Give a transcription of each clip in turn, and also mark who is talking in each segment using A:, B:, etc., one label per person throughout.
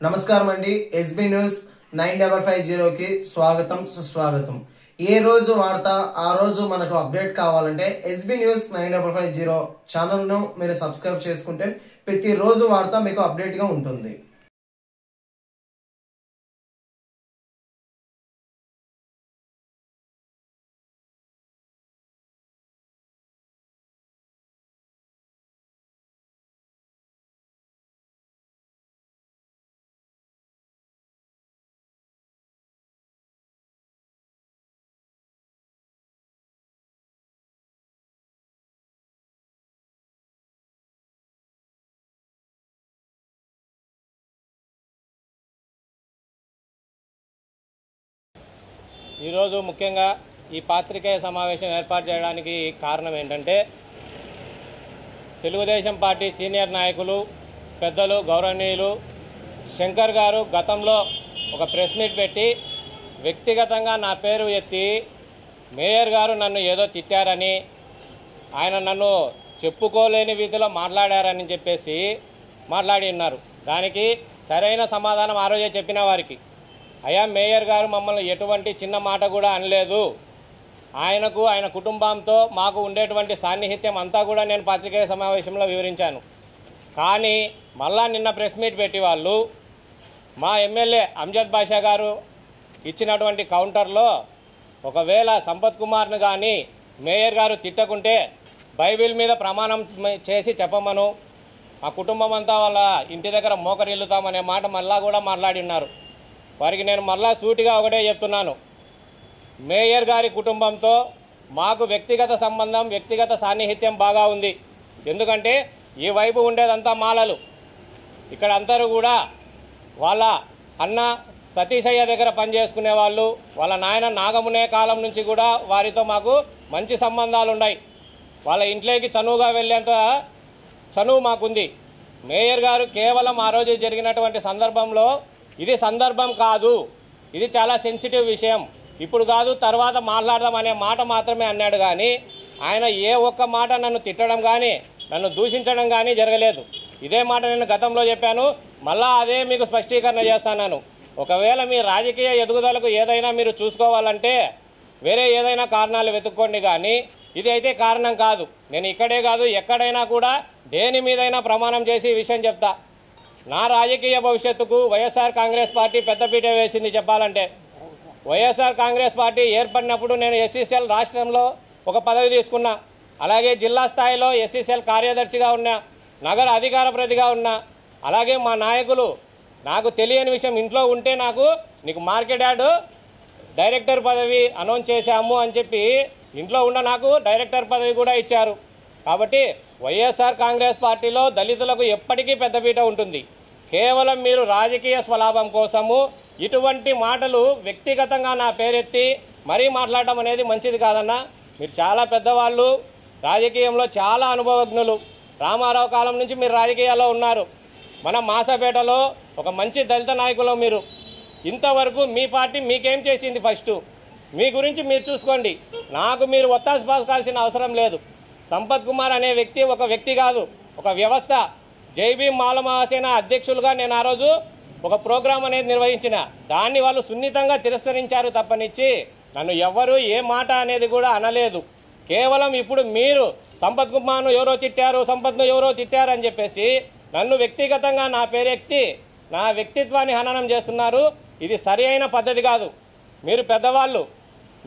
A: నమస్కారం అండి. SB news 9550కి స్వాగతం సుస్వాగతం. ఏ రోజు వార్త ఆ రోజు మనకు అప్డేట్ కావాలంటే ఎస్బీ న్యూస్ 9550 ఛానల్ను మీరు సబ్స్క్రైబ్ చేసుకుంటే ప్రతిరోజు వార్త మీకు అప్డేట్గా ఉంటుంది.
B: ఈరోజు ముఖ్యంగా ఈ పాత్రికేయ సమావేశం ఏర్పాటు చేయడానికి కారణం ఏంటంటే, తెలుగుదేశం పార్టీ సీనియర్ నాయకులు పెద్దలు గౌరవనీయులు శంకర్ గారు గతంలో ఒక ప్రెస్ మీట్ పెట్టి వ్యక్తిగతంగా నా పేరు ఎత్తి మేయర్ గారు నన్ను ఏదో తిట్టారని, ఆయన నన్ను చెప్పుకోలేని రీతిలో మాట్లాడారని చెప్పేసి మాట్లాడి ఉన్నారు. దానికి సరైన సమాధానం ఆ రోజే చెప్పిన వారికి, అయ్యా మేయర్ గారు మమ్మల్ని ఎటువంటి చిన్న మాట కూడా అనలేదు, ఆయనకు ఆయన కుటుంబంతో మాకు ఉండేటువంటి సాన్నిహిత్యం అంతా కూడా నేను పత్రికేయ సమావేశంలో వివరించాను. కానీ మళ్ళా నిన్న ప్రెస్ మీట్ పెట్టి వాళ్ళు మా ఎమ్మెల్యే అంజద్ బాషా గారు ఇచ్చినటువంటి కౌంటర్లో ఒకవేళ సంపత్ కుమార్ను కానీ మేయర్ గారు తిట్టకుంటే బైబిల్ మీద ప్రమాణం చేసి చెప్పమను, ఆ కుటుంబం అంతా వాళ్ళ ఇంటి దగ్గర మోకరిల్లుతామనే మాట మళ్ళా కూడా మాట్లాడి ఉన్నారు. వారికి నేను మళ్ళా సూటిగా ఒకటే చెప్తున్నాను, మేయర్ గారి కుటుంబంతో మాకు వ్యక్తిగత సంబంధం, వ్యక్తిగత సాన్నిహిత్యం బాగా ఉంది. ఎందుకంటే ఈ వైపు ఉండేదంతా మాలలు, ఇక్కడ అందరూ కూడా వాళ్ళ అన్న సతీశయ్య దగ్గర పనిచేసుకునే వాళ్ళు, వాళ్ళ నాయన నాగమునే కాలం నుంచి కూడా వారితో మాకు మంచి సంబంధాలు ఉన్నాయి. వాళ్ళ ఇంట్లోకి చనువుగా వెళ్ళేంత చనువు మాకుంది. మేయర్ గారు కేవలం ఆ రోజు జరిగినటువంటి సందర్భంలో ఇది సందర్భం కాదు, ఇది చాలా సెన్సిటివ్ విషయం, ఇప్పుడు కాదు తర్వాత మాట్లాడదాం అనే మాట మాత్రమే అన్నాడు. కానీ ఆయన ఏ ఒక్క మాట నన్ను తిట్టడం కానీ నన్ను దూషించడం కానీ జరగలేదు. ఇదే మాట నేను గతంలో చెప్పాను, మళ్ళా అదే మీకు స్పష్టీకరణ చేస్తున్నాను. ఒకవేళ మీ రాజకీయ ఎదుగుదలకు ఏదైనా మీరు చూసుకోవాలంటే వేరే ఏదైనా కారణాలు వెతుక్కోండి, కానీ ఇది అయితే కారణం కాదు. నేను ఇక్కడే కాదు ఎక్కడైనా కూడా దేని మీదైనా ప్రమాణం చేసి ఈ విషయం చెప్తా. నా రాజకీయ భవిష్యత్తుకు వైఎస్ఆర్ కాంగ్రెస్ పార్టీ పెద్దపీట వేసింది. చెప్పాలంటే వైఎస్ఆర్ కాంగ్రెస్ పార్టీ ఏర్పడినప్పుడు నేను ఎస్సీసీఎల్ రాష్ట్రంలో ఒక పదవి తీసుకున్నా, అలాగే జిల్లా స్థాయిలో ఎస్సీసీఎల్ కార్యదర్శిగా ఉన్నా, నగర అధికార ప్రతిగా ఉన్నా. అలాగే మా నాయకులు నాకు తెలియని విషయం ఇంట్లో ఉంటే నీకు మార్కెట్ యార్డ్ డైరెక్టర్ పదవి అనౌన్స్ చేశాము అని చెప్పి ఇంట్లో ఉన్న నాకు డైరెక్టర్ పదవి కూడా ఇచ్చారు. కాబట్టి వైఎస్ఆర్ కాంగ్రెస్ పార్టీలో దళితులకు ఎప్పటికీ పెద్దపీట ఉంటుంది. కేవలం మీరు రాజకీయ స్వలాభం కోసము ఇటువంటి మాటలు వ్యక్తిగతంగా నా పేరెత్తి మరీ మాట్లాడటం అనేది మంచిది కాదన్నా. మీరు చాలా పెద్దవాళ్ళు, రాజకీయంలో చాలా అనుభవజ్ఞులు, రామారావు కాలం నుంచి మీరు రాజకీయాల్లో ఉన్నారు. మన మాసపేటలో ఒక మంచి దళిత నాయకులు మీరు. ఇంతవరకు మీ పార్టీ మీకేం చేసింది? ఫస్ట్ మీ గురించి మీరు చూసుకోండి. నాకు మీరు ఒత్తాసు పాల్సిన అవసరం లేదు. సంపత్ కుమార్ అనే వ్యక్తి ఒక వ్యక్తి కాదు, ఒక వ్యవస్థ. జైబీ మాలమహాసేన అధ్యక్షులుగా నేను ఆ రోజు ఒక ప్రోగ్రాం అనేది నిర్వహించిన, దాన్ని వాళ్ళు సున్నితంగా తిరస్కరించారు తప్పనిచ్చి నన్ను ఎవ్వరూ ఏ మాట అనేది కూడా అనలేదు. కేవలం ఇప్పుడు మీరు సంపత్ కుమార్ను ఎవరో తిట్టారు, సంపత్ను ఎవరో తిట్టారు అని చెప్పేసి నన్ను వ్యక్తిగతంగా నా పేరెత్తి నా వ్యక్తిత్వాన్ని హననం చేస్తున్నారు. ఇది సరి అయిన పద్ధతి కాదు. మీరు పెద్దవాళ్ళు,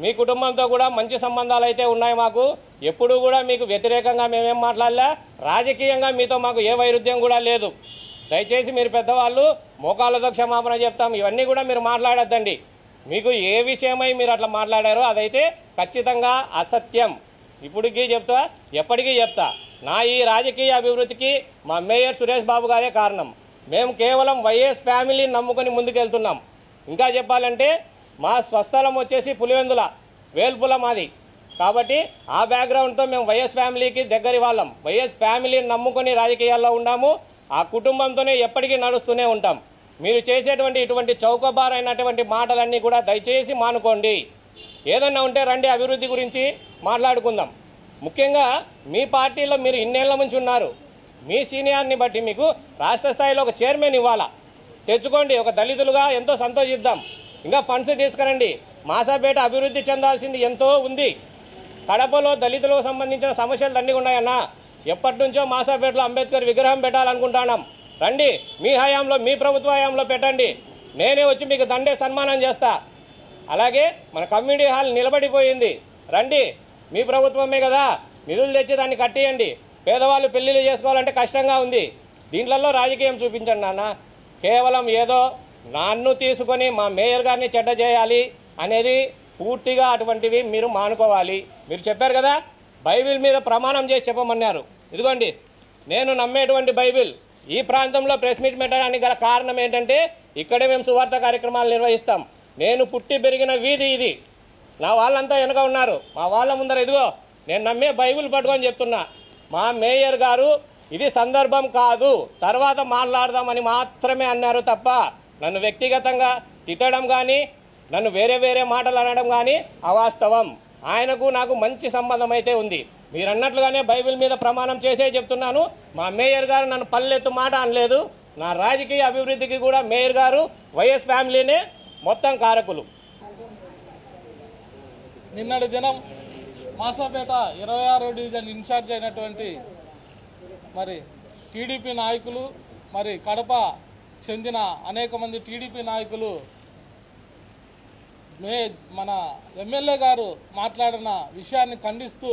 B: మీ కుటుంబంతో కూడా మంచి సంబంధాలు అయితే ఉన్నాయి మాకు. ఎప్పుడూ కూడా మీకు వ్యతిరేకంగా మేమేం మాట్లాడలే, రాజకీయంగా మీతో మాకు ఏ వైరుధ్యం కూడా లేదు. దయచేసి మీరు పెద్దవాళ్ళు, మోకాళ్ళతో క్షమాపణ చెప్తాం, ఇవన్నీ కూడా మీరు మాట్లాడొద్దండి. మీకు ఏ విషయమై మీరు అట్లా మాట్లాడారో అదైతే ఖచ్చితంగా అసత్యం. ఇప్పటికీ చెప్తా, ఎప్పటికీ చెప్తా. నా ఈ రాజకీయ అభివృద్ధికి మా మేయర్ సురేష్ బాబు గారే కారణం. మేము కేవలం వైఎస్ ఫ్యామిలీని నమ్ముకొని ముందుకెళ్తున్నాం. ఇంకా చెప్పాలంటే మా స్వస్థలం వచ్చేసి పులివెందుల, వేల్పుల మాది. కాబట్టి ఆ బ్యాక్గ్రౌండ్తో మేము వైఎస్ ఫ్యామిలీకి దగ్గరి వాళ్ళం. వైఎస్ ఫ్యామిలీని నమ్ముకొని రాజకీయాల్లో ఉన్నాము. ఆ కుటుంబంతోనే ఎప్పటికీ నడుస్తూనే ఉంటాం. మీరు చేసేటువంటి ఇటువంటి చౌకబారైనటువంటి మాటలన్నీ కూడా దయచేసి మానుకోండి. ఏదన్నా ఉంటే రండి, అభివృద్ధి గురించి మాట్లాడుకుందాం. ముఖ్యంగా మీ పార్టీలో మీరు ఇన్నేళ్ల నుంచి ఉన్నారు. మీ సీనియర్ని బట్టి మీకు రాష్ట్ర స్థాయిలో ఒక చైర్మన్ ఇవ్వాలా. తెచ్చుకోండి. ఒక దళితులుగా ఎంతో సంతోషిద్దాం. ఇంకా ఫండ్స్ తీసుకురండి. మాసాపేట అభివృద్ధి చెందాల్సింది ఎంతో ఉంది. కడపలో దళితులకు సంబంధించిన సమస్యలు దండిగా ఉన్నాయన్నా. ఎప్పటి నుంచో మాసాపేటలో అంబేద్కర్ విగ్రహం పెట్టాలనుకుంటున్నాం. రండి, మీ హయాంలో, మీ ప్రభుత్వ హయాంలో పెట్టండి. నేనే వచ్చి మీకు దండే సన్మానం చేస్తా. అలాగే మన కమ్యూనిటీ హాల్ నిలబడిపోయింది. రండి, మీ ప్రభుత్వమే కదా, నిధులు తెచ్చి దాన్ని కట్టియండి. పేదవాళ్ళు పెళ్లిళ్ళు చేసుకోవాలంటే కష్టంగా ఉంది. దీంట్లో రాజకీయం చూపించండి నాన్న. కేవలం ఏదో నన్ను తీసుకొని మా మేయర్ గారిని చెడ్డ చేయాలి అనేది పూర్తిగా అటువంటివి మీరు మానుకోవాలి. మీరు చెప్పారు కదా, బైబిల్ మీద ప్రమాణం చేసి చెప్పమన్నారు. ఇదిగోండి, నేను నమ్మేటువంటి బైబిల్. ఈ ప్రాంతంలో ప్రెస్ మీట్ పెట్టడానికి గల కారణం ఏంటంటే ఇక్కడే మేము సువార్త కార్యక్రమాలు నిర్వహిస్తాం. నేను పుట్టి పెరిగిన వీధి ఇది. నా వాళ్ళంతా వెనక ఉన్నారు. మా వాళ్ళ ముందర ఇదిగో నేను నమ్మే బైబిల్ పట్టుకొని చెప్తున్నా. మా మేయర్ గారు ఇది సందర్భం కాదు, తర్వాత మాట్లాడదామని మాత్రమే అన్నారు తప్ప నన్ను వ్యక్తిగతంగా తిట్టడం కానీ, నన్ను వేరే వేరే మాటలు అనడం కానీ అవాస్తవం. ఆయనకు నాకు మంచి సంబంధం అయితే ఉంది. మీరు అన్నట్లుగానే బైబిల్ మీద ప్రమాణం చేసే చెప్తున్నాను. మా మేయర్ గారు నన్ను పల్లెత్తు మాట అనలేదు. నా రాజకీయ అభివృద్ధికి కూడా మేయర్ గారు, వైఎస్ ఫ్యామిలీనే మొత్తం కారకులు.
C: నిన్నటి దినం మాసాపేట 26వ డివిజన్ ఇన్ఛార్జ్ అయినటువంటి మరి టీడీపీ నాయకులు, మరి కడప చెందిన అనేక మంది టీడీపీ నాయకులు మన ఎమ్మెల్యే గారు మాట్లాడిన విషయాన్ని ఖండిస్తూ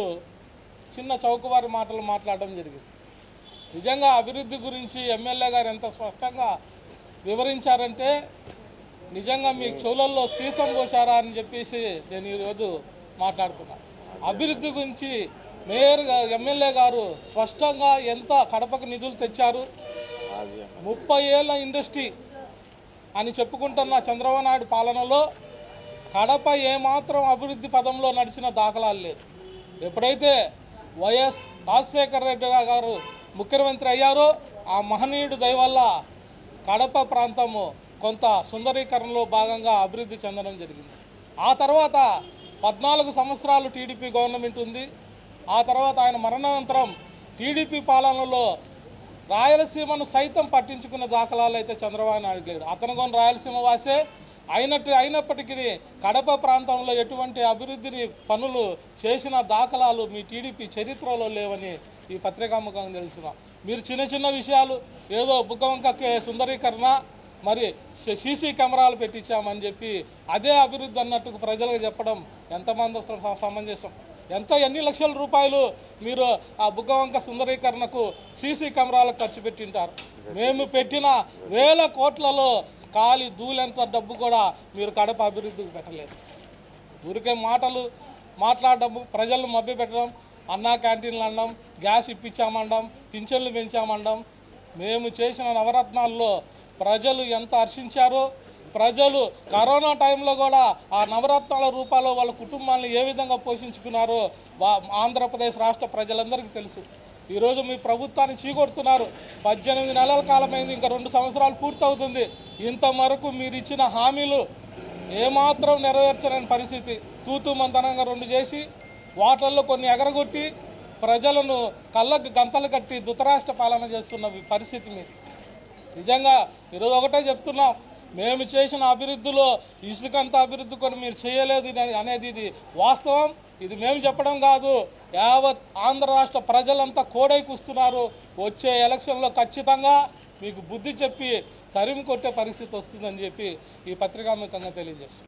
C: చిన్న చౌకబారు మాటలు మాట్లాడడం జరిగింది. నిజంగా అభివృద్ధి గురించి ఎమ్మెల్యే గారు ఎంత స్పష్టంగా వివరించారంటే నిజంగా మీ చెవులలో సీసం పోశారా అని చెప్పేసి నేను ఈరోజు మాట్లాడుతున్నా. అభివృద్ధి గురించి ఎమ్మెల్యే గారు స్పష్టంగా ఎంత కడపకు నిధులు తెచ్చారు, 30 ఏళ్ల ఇండస్ట్రీ అని చెప్పుకుంటున్న చంద్రబాబు నాయుడు పాలనలో కడప ఏమాత్రం అభివృద్ధి పదంలో నడిచిన దాఖలాలు లేదు. ఎప్పుడైతే వైఎస్ రాజశేఖర రెడ్డి గారు ముఖ్యమంత్రి అయ్యారో ఆ మహనీయుడు దయ వల్ల కడప ప్రాంతము కొంత సుందరీకరణలో భాగంగా అభివృద్ధి చెందడం జరిగింది. ఆ తర్వాత 14 సంవత్సరాలు టీడీపీ గవర్నమెంట్ ఉంది. ఆ తర్వాత ఆయన మరణానంతరం టీడీపీ పాలనలో రాయలసీమను సైతం పట్టించుకున్న దాఖలాలు అయితే చంద్రబాబు నాయుడు లేడు. అతను కొన్ని రాయలసీమ వాసే అయినప్పటికీ కడప ప్రాంతంలో ఎటువంటి అభివృద్ధిని పనులు చేసిన దాఖలాలు మీ టీడీపీ చరిత్రలో లేవని ఈ పత్రికాముఖంగా తెలుస్తున్నాం. మీరు చిన్న చిన్న విషయాలు ఏదో బుగ్గవంక సుందరీకరణ, మరి సీసీ కెమెరాలు పెట్టించామని చెప్పి అదే అభివృద్ధి అన్నట్టుకు ప్రజలకు చెప్పడం ఎంతమంది సమంజసం? ఎన్ని లక్షల రూపాయలు మీరు ఆ బుగ్గవంక సుందరీకరణకు సీసీ కెమెరాలకు ఖర్చు పెట్టింటారు? మేము పెట్టిన 1000 కోట్లలో ఖాళీ దూలెంత డబ్బు కూడా మీరు కడప అభివృద్ధికి పెట్టలేదు. ఊరికే మాట్లాడడం, ప్రజలను మభ్యపెట్టడం, అన్నా క్యాంటీన్లు అనడం, గ్యాస్ ఇప్పించామనడం, పింఛన్లు పెంచామనడం. మేము చేసిన నవరత్నాల్లో ప్రజలు ఎంత హర్షించారో, ప్రజలు కరోనా టైంలో కూడా ఆ నవరత్నాల రూపాల్లో వాళ్ళ కుటుంబాలను ఏ విధంగా పోషించుకున్నారో ఆంధ్రప్రదేశ్ రాష్ట్ర ప్రజలందరికీ తెలుసు. ఈరోజు మీ ప్రభుత్వాన్ని చీకొడుతున్నారు. 18 నెలల కాలమైంది, ఇంకా 2 సంవత్సరాలు పూర్తవుతుంది. ఇంతవరకు మీరు ఇచ్చిన హామీలు ఏమాత్రం నెరవేర్చలేని పరిస్థితి. తూతూ మంతనంగా 2 చేసి వాటల్లో కొన్ని ఎగరగొట్టి ప్రజలను కళ్ళకు గంతలు కట్టి ధృతరాష్ట్ర పాలన చేస్తున్న పరిస్థితి మీరు. నిజంగా ఈరోజు ఒకటే చెప్తున్నాం, మేము చేసిన అభివృద్ధిలో ఇసుకంత అభివృద్ధి కొన్ని మీరు చేయలేదు అనేది ఇది వాస్తవం. ఇది మేము చెప్పడం కాదు, యావత్ ఆంధ్ర రాష్ట్ర ప్రజలంతా కోడై కూస్తున్నారు. వచ్చే ఎలక్షన్లో ఖచ్చితంగా మీకు బుద్ధి చెప్పి తరిమి కొట్టే పరిస్థితి వస్తుందని చెప్పి ఈ పత్రికాముఖంగా తెలియజేస్తాం.